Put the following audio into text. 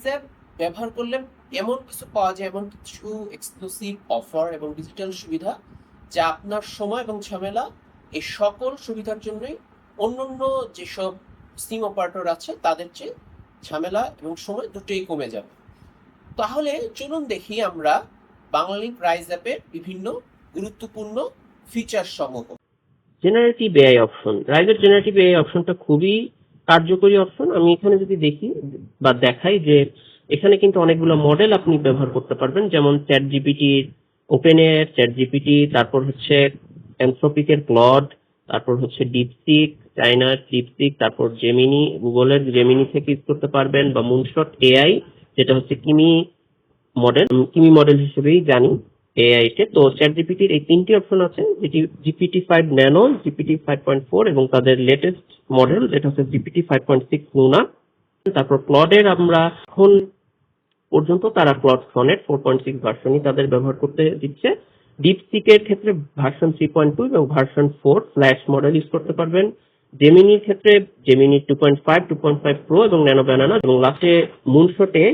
App ব্যবহার করলে এমন কিছু পাওয়া যায়, এমন কিছু এক্সক্লুসিভ অফার এবং ডিজিটাল সুবিধা যা আপনার সময় এবং ঝামেলা এই সকল সুবিধার জন্যই অন্যান্য যেসব সিম অপারেটর আছে তাদের চেয়ে ঝামেলা এবং সময় দুটোই কমে যাবে। তাহলে চলুন দেখি আমরা বাংলালিংক রাইজ অ্যাপের বিভিন্ন গুরুত্বপূর্ণ ফিচার সমূহ। জেনারেটিভ এআই অপশন, রাইজের জেনারেটিভ এআই অপশনটা খুবই কার্যকরী অপশন। আমি এখানে যদি দেখি বা দেখাই যে এখানে কিন্তু অনেকগুলো মডেল আপনি ব্যবহার করতে পারবেন, যেমন chat GPT, open AI chat GPT, তারপর হচ্ছে অ্যানথ্রোপিকের ক্লড, তারপর হচ্ছে ডিপসিক, চাইনার ডিপসিক, তারপর জেমিনি, গুগলের জেমিনি থেকে ইউজ করতে পারবেন, বা মুনশট এআই যেটা হচ্ছে কিমি মডেল হিসেবেই জানি এআই তে। তো চ্যাট জিপিটির এই তিনটি অপশন আছে, যেটি GPT-5 ন্যানো, GPT-5.4 এবং তাদের লেটেস্ট মডেল যেটা হচ্ছে GPT-5.6 লুনা। তারপর ক্লডের আমরা এখন পর্যন্ত তারা ক্লড সনেট 4.6 ভার্সনই তাদের ব্যবহার করতে দিচ্ছে। ডিপসিকের ক্ষেত্রে ভার্সন 3.2 এবং ভার্সন 4 ফ্ল্যাশ মডেল ইউজ করতে পারবেন। জেমিনির ক্ষেত্রে জেমিনি 2.5 প্রো এবং ন্যানো ব্যানানা, এবং লাস্টে মুনশটে